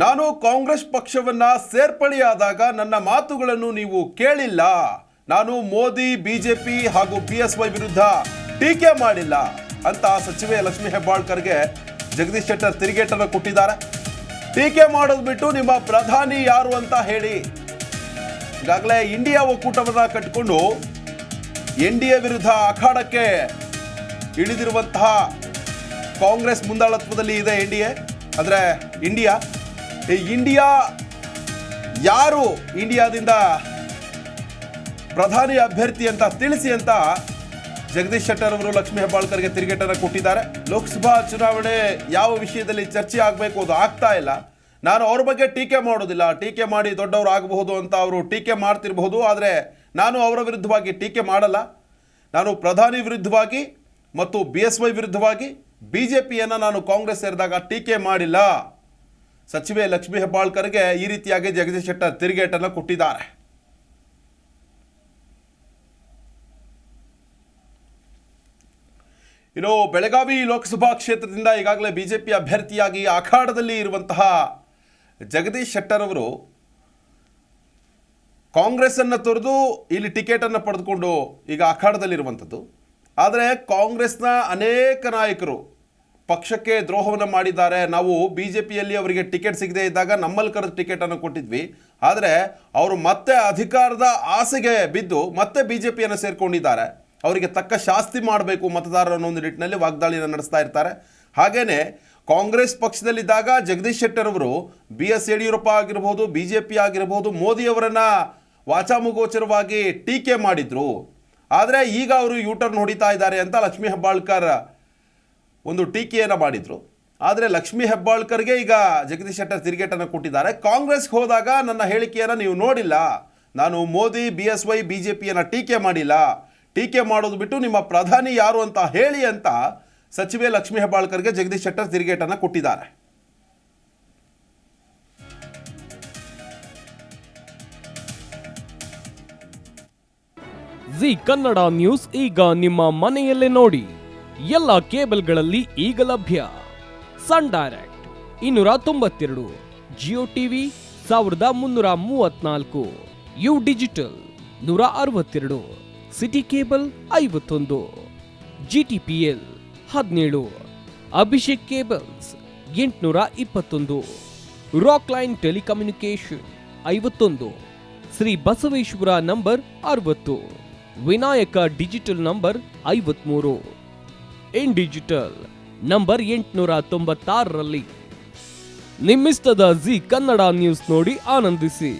ನಾನು ಕಾಂಗ್ರೆಸ್ ಪಕ್ಷವನ್ನ ಸೇರ್ಪಡೆಯಾದಾಗ ನನ್ನ ಮಾತುಗಳನ್ನು ನೀವು ಕೇಳಿಲ್ಲ. ನಾನು ಮೋದಿ, ಬಿಜೆಪಿ ಹಾಗೂ BSY ವಿರುದ್ಧ ಟೀಕೆ ಮಾಡಿಲ್ಲ ಅಂತ ಸಚಿವೆ ಲಕ್ಷ್ಮೀ ಹೆಬ್ಬಾಳ್ಕರ್ಗೆ ಜಗದೀಶ್ ಶೆಟ್ಟರ್ ತಿರುಗೇಟನ್ನು ಕೊಟ್ಟಿದ್ದಾರೆ. ಟೀಕೆ ಮಾಡೋದು ಬಿಟ್ಟು ನಿಮ್ಮ ಪ್ರಧಾನಿ ಯಾರು ಅಂತ ಹೇಳಿ. ಈಗಾಗಲೇ ಇಂಡಿಯಾ ಒಕ್ಕೂಟವನ್ನ ಕಟ್ಟಿಕೊಂಡು NDA ವಿರುದ್ಧ ಅಖಾಡಕ್ಕೆ ಇಳಿದಿರುವಂತಹ ಕಾಂಗ್ರೆಸ್ ಮುಂದಾಳತ್ವದಲ್ಲಿ ಇದೆ NDA, ಅಂದರೆ ಇಂಡಿಯಾ ಯಾರು ಇಂಡಿಯಾದಿಂದ ಪ್ರಧಾನಿ ಅಭ್ಯರ್ಥಿ ಅಂತ ತಿಳಿಸಿ ಅಂತ ಜಗದೀಶ್ ಶೆಟ್ಟರ್ ಅವರು ಲಕ್ಷ್ಮೀ ಹೆಬ್ಬಾಳ್ಕರ್ಗೆ ತಿರುಗೇಟನ್ನು ಕೊಟ್ಟಿದ್ದಾರೆ. ಲೋಕಸಭಾ ಚುನಾವಣೆ ಯಾವ ವಿಷಯದಲ್ಲಿ ಚರ್ಚೆ ಆಗಬೇಕು ಅದು ಆಗ್ತಾ ಇಲ್ಲ. ನಾನು ಅವ್ರ ಬಗ್ಗೆ ಟೀಕೆ ಮಾಡೋದಿಲ್ಲ. ಟೀಕೆ ಮಾಡಿ ದೊಡ್ಡವರು ಆಗಬಹುದು ಅಂತ ಅವರು ಟೀಕೆ ಮಾಡ್ತಿರಬಹುದು, ಆದರೆ ನಾನು ಅವರ ವಿರುದ್ಧವಾಗಿ ಟೀಕೆ ಮಾಡಲ್ಲ. ನಾನು ಪ್ರಧಾನಿ ವಿರುದ್ಧವಾಗಿ ಮತ್ತು BSY ವಿರುದ್ಧವಾಗಿ BJPಯನ್ನು ನಾನು ಕಾಂಗ್ರೆಸ್ ಸೇರಿದಾಗ ಟೀಕೆ ಮಾಡಿಲ್ಲ. ಸಚಿವೆ ಲಕ್ಷ್ಮೀ ಹೆಬ್ಬಾಳ್ಕರ್ಗೆ ಈ ರೀತಿಯಾಗಿ ಜಗದೀಶ್ ಶೆಟ್ಟರ್ ತಿರುಗೇಟನ್ನು ಕೊಟ್ಟಿದ್ದಾರೆ. ಇನ್ನು ಬೆಳಗಾವಿ ಲೋಕಸಭಾ ಕ್ಷೇತ್ರದಿಂದ ಈಗಾಗಲೇ BJP ಅಭ್ಯರ್ಥಿಯಾಗಿ ಅಖಾಡದಲ್ಲಿ ಇರುವಂತಹ ಜಗದೀಶ್ ಶೆಟ್ಟರ್ ಅವರು ಕಾಂಗ್ರೆಸ್ಸನ್ನು ತೊರೆದು ಇಲ್ಲಿ ಟಿಕೆಟನ್ನು ಪಡೆದುಕೊಂಡು ಈಗ ಅಖಾಡದಲ್ಲಿರುವಂಥದ್ದು. ಆದರೆ ಕಾಂಗ್ರೆಸ್ನ ಅನೇಕ ನಾಯಕರು ಪಕ್ಷಕ್ಕೆ ದ್ರೋಹವನ್ನು ಮಾಡಿದ್ದಾರೆ. ನಾವು BJPಯಲ್ಲಿ ಅವರಿಗೆ ಟಿಕೆಟ್ ಸಿಗದೇ ಇದ್ದಾಗ ನಮ್ಮಲ್ಲಿ ಕರೆದು ಟಿಕೆಟನ್ನು ಕೊಟ್ಟಿದ್ವಿ, ಆದರೆ ಅವರು ಮತ್ತೆ ಅಧಿಕಾರದ ಆಸೆಗೆ ಬಿದ್ದು ಮತ್ತೆ BJPಯನ್ನು ಸೇರಿಕೊಂಡಿದ್ದಾರೆ. ಅವರಿಗೆ ತಕ್ಕ ಶಾಸ್ತಿ ಮಾಡಬೇಕು ಮತದಾರರು ಅನ್ನೋ ಒಂದು ನಿಟ್ಟಿನಲ್ಲಿ ವಾಗ್ದಾಳಿಯನ್ನು ನಡೆಸ್ತಾ ಇರ್ತಾರೆ. ಹಾಗೆಯೇ ಕಾಂಗ್ರೆಸ್ ಪಕ್ಷದಲ್ಲಿದ್ದಾಗ ಜಗದೀಶ್ ಶೆಟ್ಟರ್ ಅವರು BS ಯಡಿಯೂರಪ್ಪ ಆಗಿರ್ಬೋದು, BJP ಆಗಿರ್ಬೋದು, ಮೋದಿಯವರನ್ನು ವಾಚಾಮಗೋಚರವಾಗಿ ಟೀಕೆ ಮಾಡಿದ್ರು. ಆದರೆ ಈಗ ಅವರು ಯೂಟರ್ನ್ ಹೊಡಿತಾ ಇದ್ದಾರೆ ಅಂತ ಲಕ್ಷ್ಮೀ ಹೆಬ್ಬಾಳ್ಕರ್ ಒಂದು ಟೀಕೆಯನ್ನು ಮಾಡಿದರು. ಆದರೆ ಲಕ್ಷ್ಮೀ ಹೆಬ್ಬಾಳ್ಕರ್ಗೆ ಈಗ ಜಗದೀಶ್ ಶೆಟ್ಟರ್ ತಿರುಗೇಟನ್ನು ಕೊಟ್ಟಿದ್ದಾರೆ. ಕಾಂಗ್ರೆಸ್ಗೆ ಹೋದಾಗ ನನ್ನ ಹೇಳಿಕೆಯನ್ನು ನೀವು ನೋಡಿಲ್ಲ. ನಾನು ಮೋದಿ, BSY, BJPಯನ್ನು ಟೀಕೆ ಮಾಡಿಲ್ಲ. ಟೀಕೆ ಮಾಡೋದು ಬಿಟ್ಟು ನಿಮ್ಮ ಪ್ರಧಾನಿ ಯಾರು ಅಂತ ಹೇಳಿ ಅಂತ ಸಚಿವೆ ಲಕ್ಷ್ಮೀ ಹೆಬ್ಬಾಳ್ಕರ್ಗೆ ಜಗದೀಶ್ ಶೆಟ್ಟರ್ ತಿರುಗೇಟನ್ನು ಕೊಟ್ಟಿದ್ದಾರೆ. ಜಿ ಕನ್ನಡ ನ್ಯೂಸ್ ಈಗ ನಿಮ್ಮ ಮನೆಯಲ್ಲೇ ನೋಡಿ. ಎಲ್ಲ ಕೇಬಲ್ಗಳಲ್ಲಿ ಈಗ ಲಭ್ಯ. Sun Direct 292, Jio TV 1334, U digital 162, City Cable 51, GTPL 17, Abhishek cables 821, Rockline telecommunication 51, Shri Basaveshwara number 60, Vinayaka digital number 53, in digital number 896ರಲ್ಲಿ. ನಿಮ್ಮಿಸ್ತದ ಜಿ ಕನ್ನಡ ನ್ಯೂಸ್ ನೋಡಿ ಆನಂದಿಸಿ.